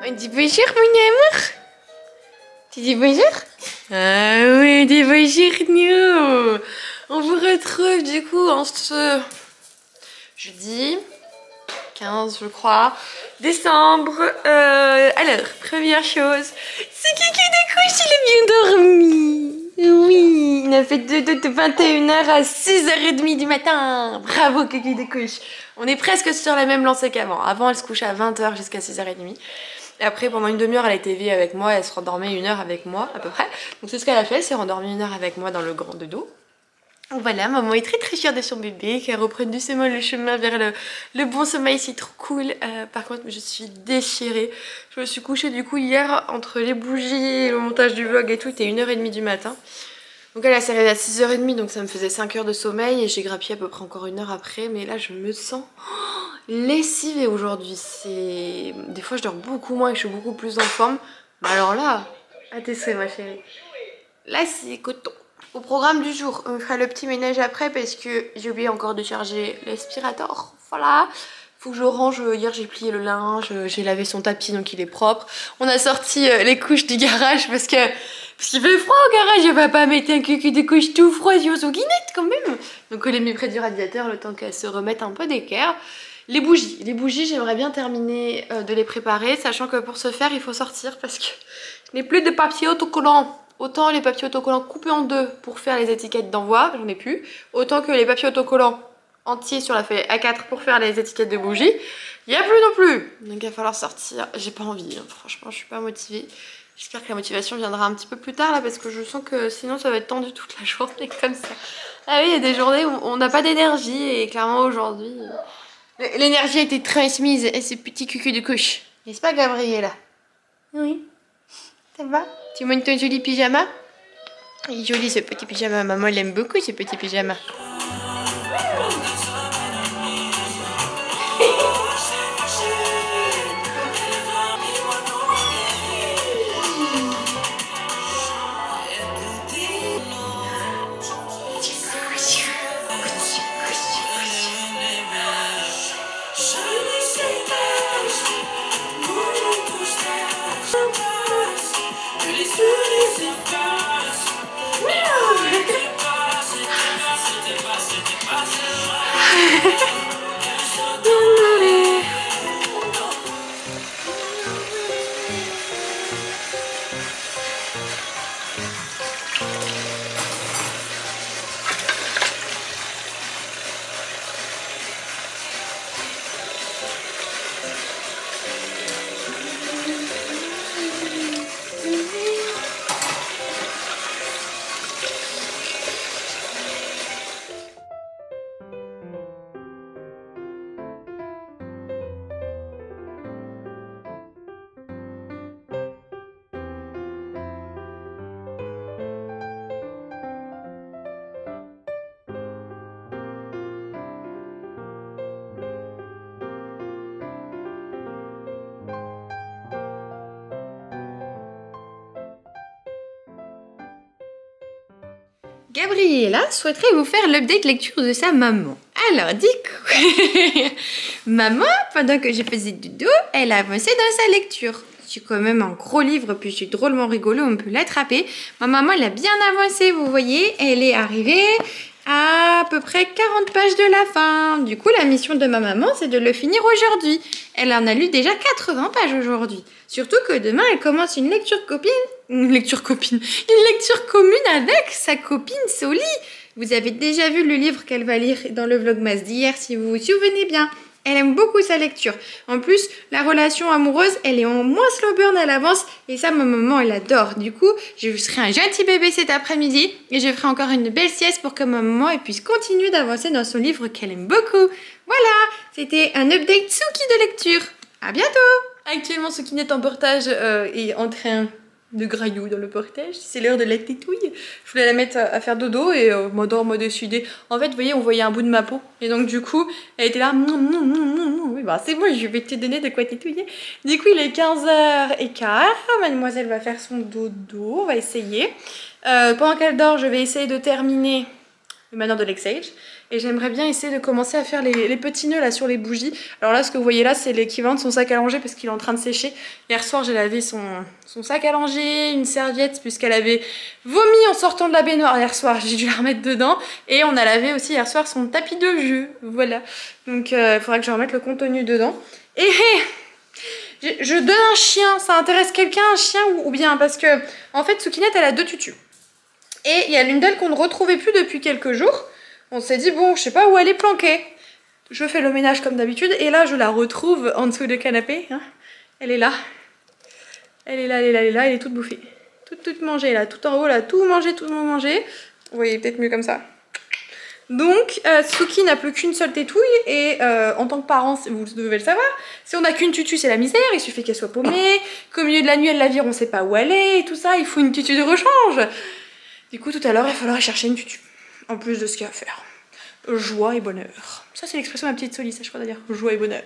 On dit bonjour mon amour. Tu dis bonjour? Ah oui, on dit bonjour nous. On vous retrouve du coup en ce jeudi 15 je crois décembre. Alors, première chose, c'est Kiki de couche, il est bien dormi. Oui, il a fait de 21h à 6h30 du matin. Bravo Kiki de couche. On est presque sur la même lancée qu'avant. Avant, elle se couchait à 20h jusqu'à 6h30. Et après, pendant une demi-heure, elle a été éveillée avec moi. Elle se rendormait 1 heure avec moi, à peu près. Donc c'est ce qu'elle a fait. Elle s'est rendormie 1 heure avec moi dans le grand dodo. Voilà, maman est très fière de son bébé, qu'elle reprenne doucement le chemin vers le bon sommeil, c'est trop cool. Par contre, je suis déchirée. Je me suis couchée du coup hier entre les bougies, le montage du vlog et tout, il était 1h30 du matin. Donc elle s'est réveillée à 6h30, donc ça me faisait 5 heures de sommeil et j'ai grappillé à peu près encore 1 heure après. Mais là, je me sens lessivée aujourd'hui. Des fois, je dors beaucoup moins et je suis beaucoup plus en forme. Mais alors là, à tes souhaits ma chérie. Là, c'est coton. Au programme du jour, on fera le petit ménage après parce que j'ai oublié encore de charger l'aspirateur. Voilà. Faut que je range. Hier j'ai plié le linge, j'ai lavé son tapis donc il est propre. On a sorti les couches du garage parce qu'il fait froid au garage. Je vais pas mettre un cucu de couches tout froid sur son guinette quand même. Donc on les met près du radiateur le temps qu'elles se remettent un peu d'équerre. Les bougies j'aimerais bien terminer de les préparer, sachant que pour ce faire il faut sortir parce que je n'ai plus de papier autocollant. Autant les papiers autocollants coupés en deux pour faire les étiquettes d'envoi, j'en ai plus. Autant que les papiers autocollants entiers sur la feuille A4 pour faire les étiquettes de bougies. Il n'y a plus non plus. Donc il va falloir sortir. J'ai pas envie, hein. Franchement je suis pas motivée. J'espère que la motivation viendra un petit peu plus tard là parce que je sens que sinon ça va être tendu toute la journée comme ça. Ah oui, il y a des journées où on n'a pas d'énergie et clairement aujourd'hui, l'énergie a été transmise à ce petit cucu de couche. N'est-ce pas Gabriella? Oui. Ça va? Tu montes ton joli pyjama? Il est joli ce petit pyjama, maman l'aime beaucoup ce petit pyjama. Gabriella souhaiterait vous faire l'update lecture de sa maman. Alors, du coup, maman, pendant que je faisais dodo, elle a avancé dans sa lecture. C'est quand même un gros livre, puis c'est drôlement rigolo, on peut l'attraper. Ma maman, elle a bien avancé, vous voyez. Elle est arrivée à peu près 40 pages de la fin. Du coup, la mission de ma maman, c'est de le finir aujourd'hui. Elle en a lu déjà 80 pages aujourd'hui. Surtout que demain, elle commence une lecture commune avec sa copine Soli. Vous avez déjà vu le livre qu'elle va lire dans le vlogmas d'hier, si vous vous souvenez bien. Elle aime beaucoup sa lecture. En plus, la relation amoureuse, elle est en moins slow burn à l'avance. Et ça, ma maman, elle adore. Du coup, je serai un gentil bébé cet après-midi. Et je ferai encore une belle sieste pour que ma maman elle puisse continuer d'avancer dans son livre qu'elle aime beaucoup. Voilà, c'était un update Suki de lecture. À bientôt. Actuellement, Suki est en portage et en train de graillou dans le portage. C'est l'heure de la tétouille. Je voulais la mettre à faire dodo et m'endort, m'a décidé. En fait, vous voyez, on voyait un bout de ma peau. Et donc, du coup, elle était là. Oui, bah, c'est bon, je vais te donner de quoi tétouiller. Du coup, il est 15h15. Mademoiselle va faire son dodo. On va essayer. Pendant qu'elle dort, je vais essayer de terminer le manoir de Lake Sage. Et j'aimerais bien essayer de commencer à faire les petits nœuds là sur les bougies. Alors là, ce que vous voyez là, c'est l'équivalent de son sac à langer parce qu'il est en train de sécher. Hier soir, j'ai lavé son sac à langer, une serviette puisqu'elle avait vomi en sortant de la baignoire hier soir. J'ai dû la remettre dedans. Et on a lavé aussi hier soir son tapis de jeu. Voilà. Donc il faudra que je remette le contenu dedans. Et je donne un chien. Ça intéresse quelqu'un, un chien ou bien parce que en fait, Soukinette, elle a 2 tutus. Et il y a l'une d'elles qu'on ne retrouvait plus depuis quelques jours. On s'est dit, bon, je sais pas où elle est planquée. Je fais le ménage comme d'habitude. Et là, je la retrouve en dessous du canapé. Hein. Elle est là. Elle est là, elle est là, elle est là. Elle est toute bouffée. Toute mangée, là. Tout en haut, là. Tout mangé, tout mangé. Vous voyez peut-être mieux comme ça. Donc, Souki n'a plus qu'une seule tétouille. Et en tant que parent, vous devez le savoir, si on n'a qu'une tutu, c'est la misère. Il suffit qu'elle soit paumée. Qu'au milieu de la nuit, elle la vire, on ne sait pas où elle est. Et tout ça, il faut une tutu de rechange. Du coup, tout à l'heure, il faudra chercher une tutu. En plus de ce qu'il y a à faire. Joie et bonheur. Ça, c'est l'expression de ma petite Solis, je crois d'ailleurs. Joie et bonheur.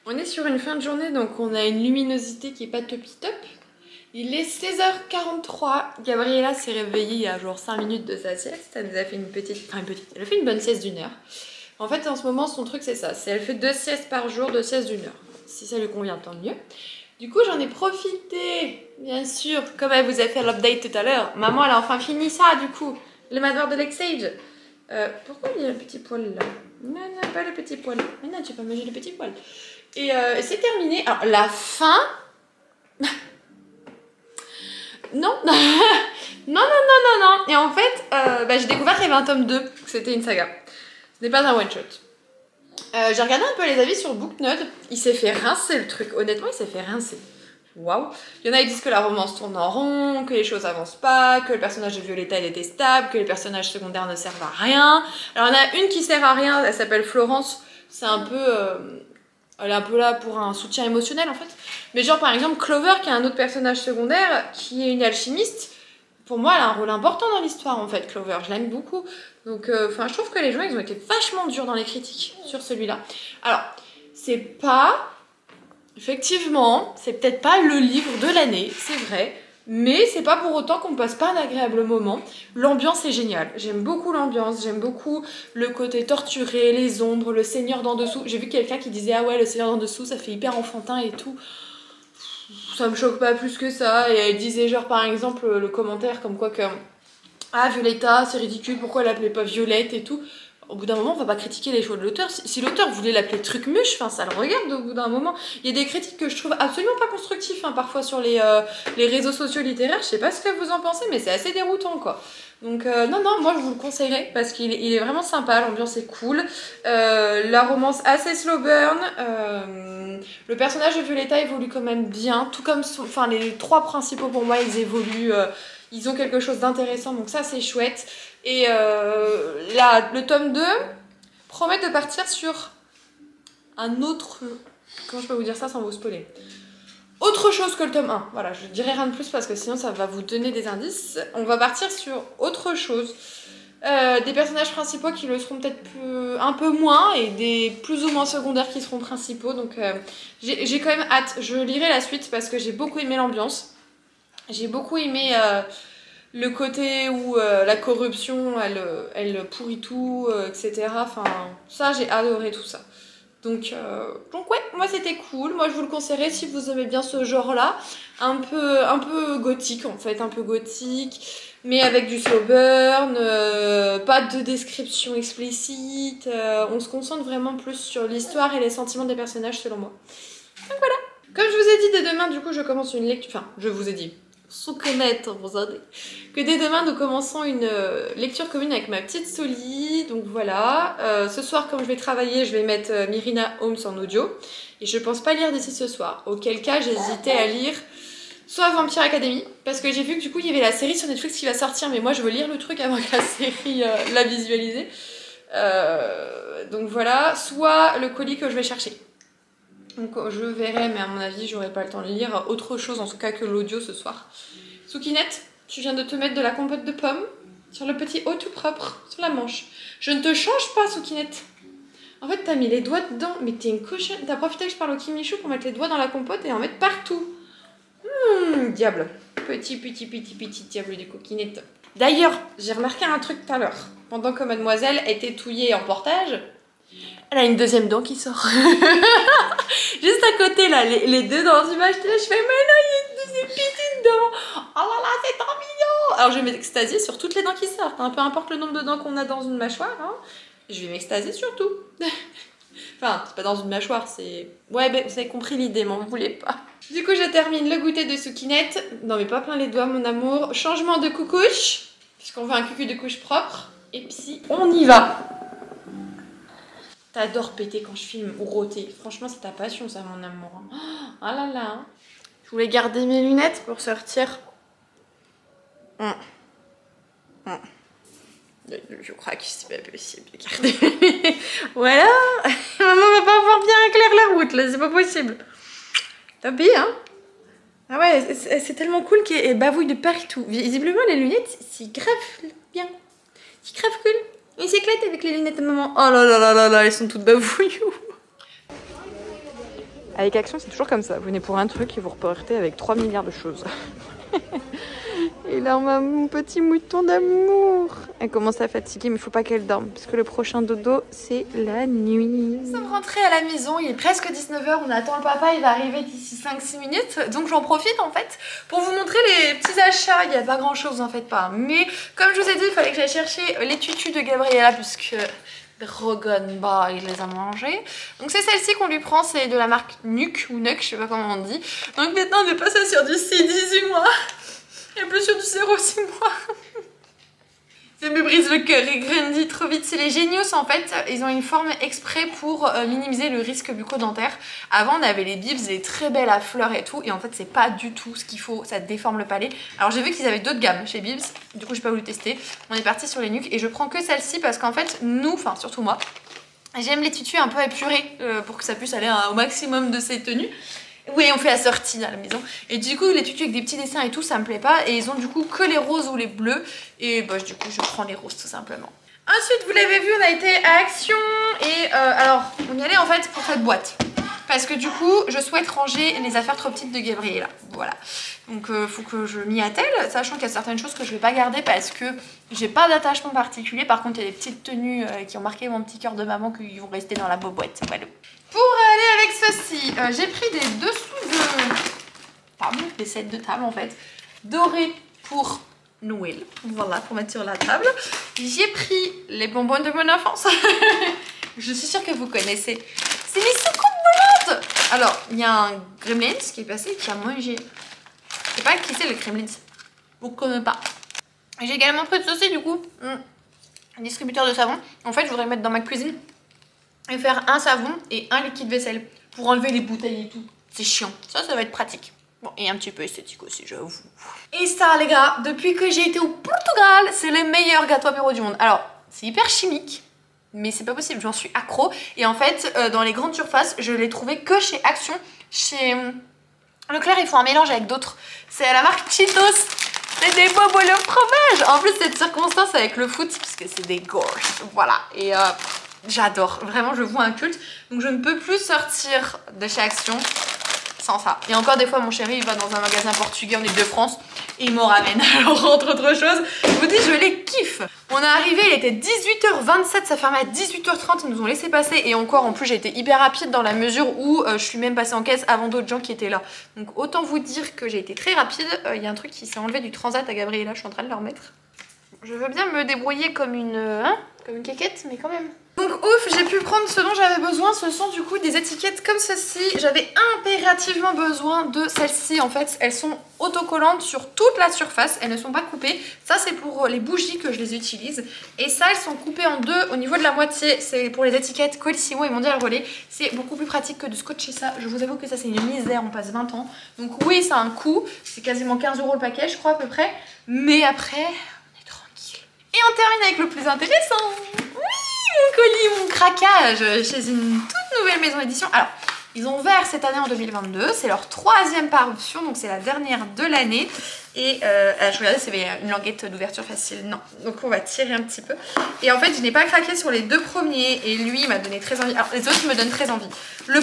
On est sur une fin de journée, donc on a une luminosité qui est pas top top. Il est 16h43. Gabriella s'est réveillée il y a genre 5 minutes de sa sieste. Elle nous a fait une petite... Elle a fait une bonne sieste d'1 heure. En fait, en ce moment, son truc, c'est ça. Elle fait 2 siestes par jour, 2 siestes d'1 heure. Si ça lui convient, tant mieux. Du coup, j'en ai profité, bien sûr. Comme elle vous a fait l'update tout à l'heure. Maman, elle a enfin fini ça, du coup. Le manoir de Lexage. Pourquoi il y a le petit poil là? Non, non, pas le petit poil. Mais non, tu peux pas manger le petit poil. Et c'est terminé. Alors, la fin... non. Non, non, non, non, non. Et en fait, j'ai découvert qu'il y avait un tome 2. C'était une saga. Ce n'est pas un one-shot. J'ai regardé un peu les avis sur Booknode. Il s'est fait rincer le truc. Honnêtement, il s'est fait rincer. Waouh. Il y en a qui disent que la romance tourne en rond, que les choses avancent pas, que le personnage de Violetta est détestable, que les personnages secondaires ne servent à rien. Alors il y en a une qui sert à rien, elle s'appelle Florence. C'est un peu... elle est un peu là pour un soutien émotionnel en fait. Mais genre par exemple Clover qui est un autre personnage secondaire qui est une alchimiste. Pour moi elle a un rôle important dans l'histoire en fait Clover, je l'aime beaucoup. Donc je trouve que les gens ils ont été vachement durs dans les critiques sur celui-là. Alors c'est pas... Effectivement, c'est peut-être pas le livre de l'année, c'est vrai, mais c'est pas pour autant qu'on passe pas un agréable moment. L'ambiance est géniale, j'aime beaucoup l'ambiance, j'aime beaucoup le côté torturé, les ombres, le seigneur d'en dessous. J'ai vu quelqu'un qui disait ah ouais le seigneur d'en dessous ça fait hyper enfantin et tout. Ça me choque pas plus que ça. Et elle disait genre par exemple le commentaire comme quoi que ah Violetta c'est ridicule, pourquoi elle l'appelait pas Violette et tout. Au bout d'un moment, on va pas critiquer les choix de l'auteur. Si l'auteur voulait l'appeler Trucmuche, ça le regarde au bout d'un moment. Il y a des critiques que je trouve absolument pas constructifs, parfois sur les réseaux sociaux littéraires. Je sais pas ce que vous en pensez, mais c'est assez déroutant, quoi. Donc, non, moi je vous le conseillerais parce qu'il est vraiment sympa, l'ambiance est cool. La romance assez slow burn. Le personnage de Violetta évolue quand même bien, tout comme les 3 principaux pour moi, ils évoluent. Ils ont quelque chose d'intéressant, donc ça c'est chouette. Et le tome 2 promet de partir sur un autre... Comment je peux vous dire ça sans vous spoiler? Autre chose que le tome 1. Voilà, je dirai rien de plus parce que sinon ça va vous donner des indices. On va partir sur autre chose. Des personnages principaux qui le seront peut-être un peu moins et des plus ou moins secondaires qui seront principaux. Donc j'ai quand même hâte. Je lirai la suite parce que j'ai beaucoup aimé l'ambiance. J'ai beaucoup aimé... le côté où la corruption, elle pourrit tout, etc. Enfin, ça, j'ai adoré tout ça. Donc ouais, moi c'était cool. Moi, je vous le conseillerais si vous aimez bien ce genre-là. Un peu gothique, en fait, un peu gothique. Mais avec du slow burn, pas de description explicite. On se concentre vraiment plus sur l'histoire et les sentiments des personnages, selon moi. Donc voilà. Comme je vous ai dit, dès demain, du coup, je commence une lecture... Enfin, je vous ai dit... Soukinette, vous savez que dès demain nous commençons une lecture commune avec ma petite Soli. Donc voilà, ce soir comme je vais travailler, je vais mettre Myrina Holmes en audio et je pense pas lire d'ici ce soir, auquel cas j'hésitais à lire soit Vampire Academy parce que j'ai vu que du coup il y avait la série sur Netflix qui va sortir, mais moi je veux lire le truc avant que la série la visualise. Donc voilà, soit le colis que je vais chercher. Donc je verrai, mais à mon avis, j'aurai pas le temps de lire autre chose en tout cas que l'audio ce soir. Soukinette, tu viens de te mettre de la compote de pommes sur le petit haut tout propre, sur la manche. Je ne te change pas, Soukinette. En fait, t'as mis les doigts dedans, mais t'es une cochonne. T'as profité que je parle au Kimichou pour mettre les doigts dans la compote et en mettre partout. Diable. Petit diable de coquinette. D'ailleurs, j'ai remarqué un truc tout à l'heure. Pendant que mademoiselle était touillée en portage, elle a une deuxième dent qui sort. Juste à côté là, les deux dents du bas, je fais mais non, il y a une deuxième petite dent. Oh là là, c'est trop mignon. Alors je vais m'extasier sur toutes les dents qui sortent, hein. Peu importe le nombre de dents qu'on a dans une mâchoire, hein. Je vais m'extasier sur tout. Enfin, c'est pas dans une mâchoire, c'est... Ouais, ben, vous avez compris l'idée, m'en voulez pas. Du coup, je termine le goûter de Soukinette. Non mais pas plein les doigts, mon amour. Changement de coucouche, puisqu'on veut un cucu de couche propre. Et puis, on y va. T'adores péter quand je filme ou rôter. Franchement, c'est ta passion, ça, mon amour. Oh là là. Je voulais garder mes lunettes pour sortir. Je crois que c'est pas possible de garder. Voilà. Maman va pas avoir bien éclairer la route, là. C'est pas possible. Tant pis, hein. Ah ouais, c'est tellement cool qu'elle bavouille de partout. Visiblement, les lunettes, c'est grave bien. C'est grave cool. Il s'éclate avec les lunettes de maman. Oh là là là là là, elles sont toutes bavouilles. Avec Action, c'est toujours comme ça. Vous venez pour un truc et vous repartez avec 3 milliards de choses. Et là, mon petit mouton d'amour. Elle commence à fatiguer, mais il faut pas qu'elle dorme. Parce que le prochain dodo, c'est la nuit. Nous sommes rentrés à la maison, il est presque 19 h. On attend le papa, il va arriver d'ici 5-6 minutes. Donc j'en profite en fait pour vous montrer les petits achats. Il n'y a pas grand chose, en fait pas. Mais comme je vous ai dit, il fallait que j'aille chercher les tutus de Gabriella, puisque Drogon, bah, il les a mangés. Donc c'est celle-ci qu'on lui prend, c'est de la marque Nuke ou Nuke, je sais pas comment on dit. Donc maintenant on est passé sur du 6-18 mois. Et plus sur du 0-6 mois. Ça me brise le cœur, ils grandissent trop vite. C'est les Genius en fait, ils ont une forme exprès pour minimiser le risque bucco-dentaire. Avant on avait les Bibs, les très belles à fleurs et tout, et en fait c'est pas du tout ce qu'il faut, ça déforme le palais. Alors j'ai vu qu'ils avaient d'autres gammes chez Bibs, du coup j'ai pas voulu tester. On est parti sur les Nuke et je prends que celle-ci parce qu'en fait nous, enfin surtout moi, j'aime les tutus un peu épurés pour que ça puisse aller au maximum de ses tenues. Oui, on fait la sortie à la maison. Et du coup, les tutus avec des petits dessins et tout, ça me plaît pas. Et ils ont du coup que les roses ou les bleus. Et bah, du coup, je prends les roses tout simplement. Ensuite, vous l'avez vu, on a été à Action. Et alors, on y allait en fait pour cette boîte. Parce que du coup, je souhaite ranger les affaires trop petites de Gabriella. Voilà. Donc, faut que je m'y attelle. Sachant qu'il y a certaines choses que je vais pas garder parce que j'ai pas d'attachement particulier. Par contre, il y a des petites tenues qui ont marqué mon petit cœur de maman qui vont rester dans la boîte. Voilà. Pour aller avec ceci, j'ai pris des dessous de table, des sets de table en fait, dorés pour Noël. Voilà, pour mettre sur la table. J'ai pris les bonbons de mon enfance. Je suis sûre que vous connaissez. C'est les soucoupes volantes. Alors, il y a un gremlins qui est passé qui a mangé. Je sais pas qui c'est le gremlins. Vous ne connaissez pas. J'ai également pris de ceci du coup. Un distributeur de savon. En fait, je voudrais le mettre dans ma cuisine. Et faire un savon et un liquide vaisselle pour enlever les bouteilles et tout. C'est chiant. Ça va être pratique. Bon, et un petit peu esthétique aussi, j'avoue. Et ça, les gars, depuis que j'ai été au Portugal, c'est le meilleur gâteau apéro du monde. Alors, c'est hyper chimique, mais c'est pas possible, j'en suis accro. Et en fait, dans les grandes surfaces, je l'ai trouvé que chez Action. Chez Leclerc, ils font un mélange avec d'autres. C'est à la marque Cheetos. C'est des bonbons au fromage. En plus, cette circonstance avec le foot, parce que c'est des gorges. Voilà. Et j'adore, vraiment je vois un culte. Donc je ne peux plus sortir de chez Action sans ça. Et encore des fois mon chéri il va dans un magasin portugais en Ile-de-France et il m'en ramène. Alors entre autres choses, je vous dis je les kiffe. On est arrivé, il était 18 h 27, ça fermait à 18 h 30, ils nous ont laissé passer. Et encore en plus j'ai été hyper rapide dans la mesure où je suis même passée en caisse avant d'autres gens qui étaient là. Donc autant vous dire que j'ai été très rapide. Il y a un truc qui s'est enlevé du transat à Gabriella, je suis en train de le remettre. Je veux bien me débrouiller comme une quéquette, mais quand même. Donc ouf, j'ai pu prendre ce dont j'avais besoin. Ce sont du coup des étiquettes comme ceci. J'avais impérativement besoin de celles-ci. En fait, elles sont autocollantes sur toute la surface. Elles ne sont pas coupées. Ça, c'est pour les bougies que je les utilise. Et ça, elles sont coupées en deux au niveau de la moitié. C'est pour les étiquettes Colissimo et Mondial Relais. C'est beaucoup plus pratique que de scotcher ça. Je vous avoue que ça, c'est une misère. On passe 20 ans. Donc oui, ça a un coût. C'est quasiment 15 € le paquet, je crois à peu près. Mais après... Et on termine avec le plus intéressant. Oui, mon colis, mon craquage chez une toute nouvelle maison d'édition. Alors, ils ont ouvert cette année en 2022. C'est leur 3e parution, donc c'est la dernière de l'année. Et je regardais s'il y avait une languette d'ouverture facile. Non, donc on va tirer un petit peu. Et en fait, je n'ai pas craqué sur les 2 premiers. Et lui, il m'a donné très envie. Alors, les autres me donnent très envie. Le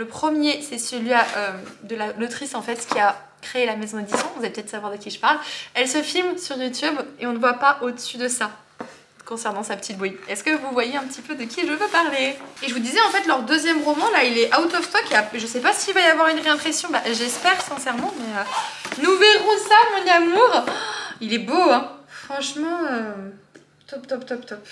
premier, c'est celui-là de l'autrice en fait qui a créé la maison d'édition, vous allez peut-être savoir de qui je parle. Elle se filme sur YouTube et on ne voit pas au-dessus de ça concernant sa petite bouille. Est-ce que vous voyez un petit peu de qui je veux parler? Et je vous disais en fait leur deuxième roman là il est out of stock, je sais pas s'il va y avoir une réimpression, bah, j'espère sincèrement mais nous verrons ça mon amour. Il est beau hein, franchement top top top top.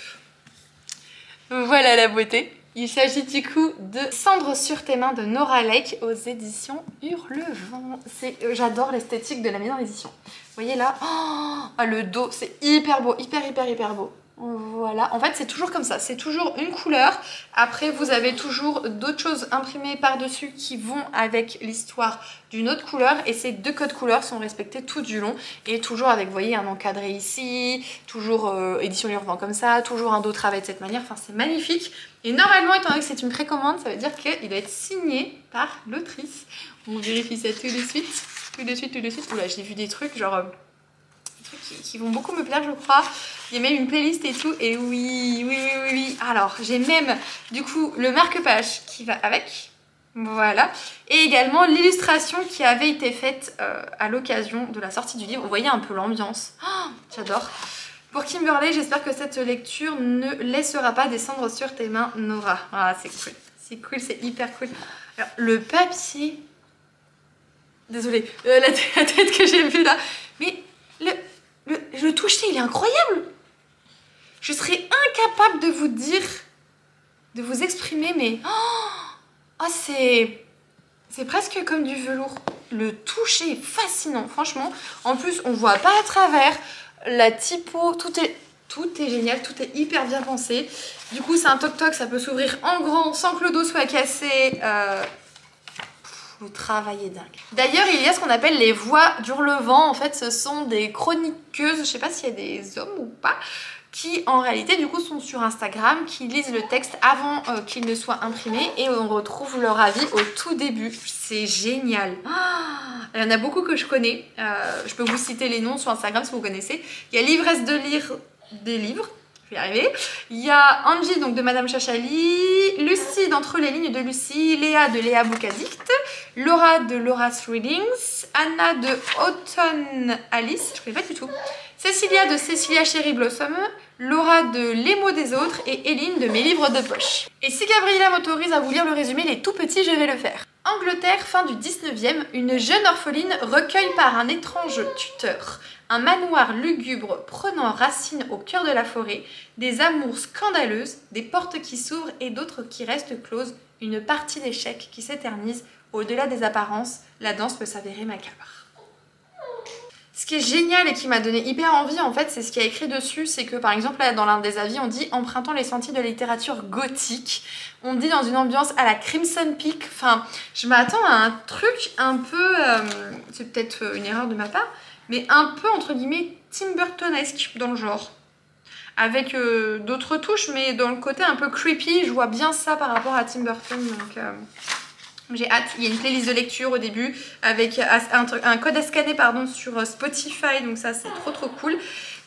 Voilà la beauté. Il s'agit du coup de Cendre sur tes mains de Nora Lake aux éditions Hurlevent. J'adore l'esthétique de la maison d'édition. Vous voyez là, oh, le dos, c'est hyper beau, hyper beau. Voilà, en fait c'est toujours comme ça, c'est toujours une couleur. Après vous avez toujours d'autres choses imprimées par-dessus qui vont avec l'histoire d'une autre couleur. Et ces deux codes couleurs sont respectés tout du long. Et toujours avec, vous voyez, un encadré ici, toujours édition Hurlevent comme ça, toujours un dos travail de cette manière. Enfin c'est magnifique. Et normalement, étant donné que c'est une précommande, ça veut dire qu'il doit être signé par l'autrice. On vérifie ça tout de suite. Oula, j'ai vu des trucs genre... des trucs qui vont beaucoup me plaire, je crois. Il y a même une playlist et tout. Et oui. Alors, j'ai même, du coup, le marque-page qui va avec. Voilà. Et également l'illustration qui avait été faite à l'occasion de la sortie du livre. Vous voyez un peu l'ambiance. Oh, j'adore. Pour Kimberley, j'espère que cette lecture ne laissera pas des cendres sur tes mains, Nora. Ah, c'est cool. C'est cool, c'est hyper cool. Alors, le papier... Désolée, la tête que j'ai vue là. Mais le toucher, il est incroyable. Je serais incapable de vous dire, de vous exprimer, mais... Oh, c'est presque comme du velours. Le toucher est fascinant, franchement. En plus, on voit pas à travers... La typo, tout est génial, tout est hyper bien pensé. Du coup, c'est un toc-toc, ça peut s'ouvrir en grand sans que le dos soit cassé. Le travail est dingue. D'ailleurs, il y a ce qu'on appelle les voix d'Hurlevent. En fait, ce sont des chroniqueuses, je sais pas s'il y a des hommes ou pas, qui en réalité du coup sont sur Instagram, qui lisent le texte avant qu'il ne soit imprimé et on retrouve leur avis au tout début. C'est génial. Il y en a beaucoup que je connais. Je peux vous citer les noms sur Instagram si vous connaissez. Il y a L'ivresse de lire des livres. Je vais y arriver. Il y a Angie donc de Madame Chachali, Lucie d'Entre les lignes de Lucie, Léa de Léa Bookaddict, Laura de Laura's Readings, Anna de Autumn Alice, je connais pas du tout, Cécilia de Cécilia Cherry Blossom, Laura de Les mots des autres et Éline de Mes livres de poche. Et si Gabriella m'autorise à vous lire le résumé, les tout petits, je vais le faire. Angleterre, fin du 19e, une jeune orpheline recueille par un étrange tuteur un manoir lugubre prenant racine au cœur de la forêt, des amours scandaleuses, des portes qui s'ouvrent et d'autres qui restent closes, une partie d'échecs qui s'éternise, au-delà des apparences, la danse peut s'avérer macabre. Ce qui est génial et qui m'a donné hyper envie en fait, c'est ce qu'il y a écrit dessus, c'est que par exemple là, dans l'un des avis on dit empruntant les sentiers de la littérature gothique, on dit dans une ambiance à la Crimson Peak, enfin je m'attends à un truc un peu, c'est peut-être une erreur de ma part, mais un peu entre guillemets Tim Burtonesque dans le genre. Avec d'autres touches, mais dans le côté un peu creepy, je vois bien ça par rapport à Tim Burton, donc j'ai hâte. Il y a une playlist de lecture au début avec un code à scanner pardon, sur Spotify, donc ça c'est trop cool.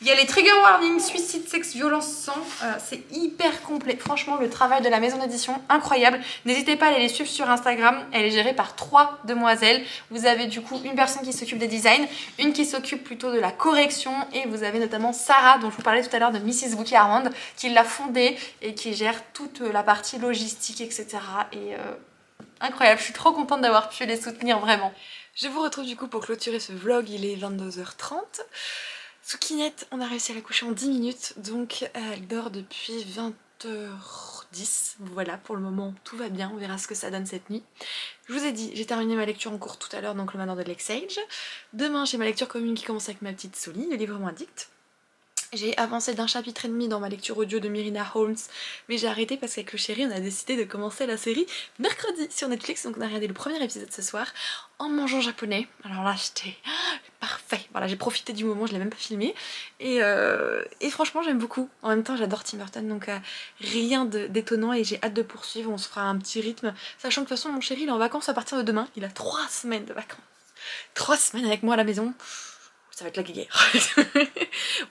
Il y a les trigger warnings, suicide, sexe, violence, sang, c'est hyper complet. Franchement, le travail de la maison d'édition, incroyable. N'hésitez pas à aller les suivre sur Instagram, elle est gérée par 3 demoiselles. Vous avez du coup une personne qui s'occupe des designs, une qui s'occupe plutôt de la correction et vous avez notamment Sarah, dont je vous parlais tout à l'heure de Mrs. Bookie Armand, qui l'a fondée et qui gère toute la partie logistique, etc. Et incroyable, je suis trop contente d'avoir pu les soutenir, vraiment. Je vous retrouve du coup pour clôturer ce vlog, il est 22h30. Soukinette, on a réussi à la coucher en 10 minutes, donc elle dort depuis 20h10. Voilà, pour le moment tout va bien, on verra ce que ça donne cette nuit. Je vous ai dit, j'ai terminé ma lecture en cours tout à l'heure, donc le manoir de Lexage. Demain j'ai ma lecture commune qui commence avec ma petite Solie, le librement addict. J'ai avancé d'un chapitre et demi dans ma lecture audio de Myrina Holmes, mais j'ai arrêté parce qu'avec le chéri on a décidé de commencer la série mercredi sur Netflix, donc on a regardé le premier épisode ce soir en mangeant japonais. Alors là c'était parfait, voilà, j'ai profité du moment, je l'ai même pas filmé et franchement j'aime beaucoup. En même temps j'adore Tim Burton, donc rien d'étonnant et j'ai hâte de poursuivre, on se fera un petit rythme, sachant que de toute façon mon chéri il est en vacances à partir de demain, il a 3 semaines de vacances. 3 semaines avec moi à la maison. Ça va être la guéguerre.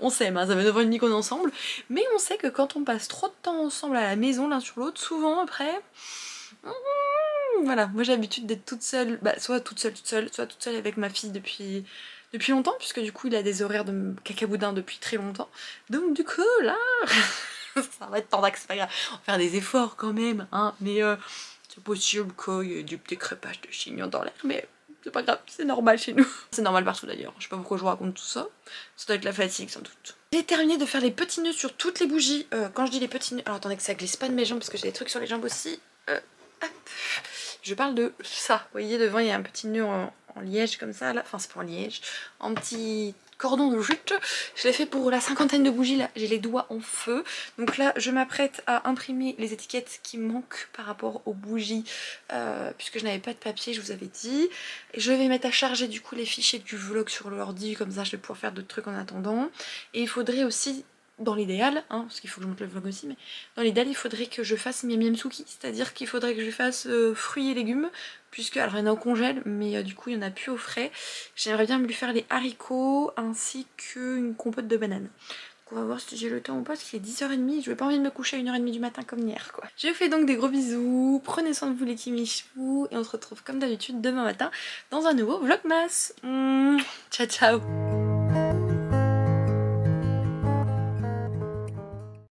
On s'aime, hein, ça fait 9 ans et demi qu'on est ensemble. Mais on sait que quand on passe trop de temps ensemble à la maison l'un sur l'autre, souvent après, Voilà, moi j'ai l'habitude d'être toute seule, bah, soit toute seule, soit toute seule avec ma fille depuis longtemps, puisque du coup il a des horaires de cacaboudin depuis très longtemps. Donc du coup là, ça va être tendax, c'est pas grave, on va faire des efforts quand même, hein, mais c'est possible qu'il y ait du petit crépage de chignon dans l'air, mais c'est pas grave, c'est normal chez nous. C'est normal partout d'ailleurs, je sais pas pourquoi je vous raconte tout ça, ça doit être la fatigue sans doute. J'ai terminé de faire les petits nœuds sur toutes les bougies. Quand je dis les petits nœuds, alors attendez que ça glisse pas de mes jambes parce que j'ai des trucs sur les jambes aussi. Hop. Je parle de ça, vous voyez devant il y a un petit nœud en liège comme ça là, enfin c'est pas en liège, en petit cordon de jute. Je l'ai fait pour la 50aine de bougies là, j'ai les doigts en feu. Donc là je m'apprête à imprimer les étiquettes qui manquent par rapport aux bougies puisque je n'avais pas de papier, je vous avais dit. Et je vais mettre à charger du coup les fichiers du vlog sur l'ordi, comme ça je vais pouvoir faire d'autres trucs en attendant. Et il faudrait aussi, dans l'idéal, hein, parce qu'il faut que je monte le vlog aussi, mais dans l'idéal il faudrait que je fasse miam miam suki, c'est-à-dire qu'il faudrait que je fasse fruits et légumes, puisque alors il y en a au congèle, mais du coup il n'y en a plus au frais. J'aimerais bien me lui faire les haricots ainsi qu'une compote de banane. Donc on va voir si j'ai le temps ou pas, parce qu'il est 10h30, je n'ai pas envie de me coucher à 1h30 du matin comme hier quoi. Je vous fais donc des gros bisous, prenez soin de vous les kimichous, et on se retrouve comme d'habitude demain matin dans un nouveau vlogmas. Ciao ciao.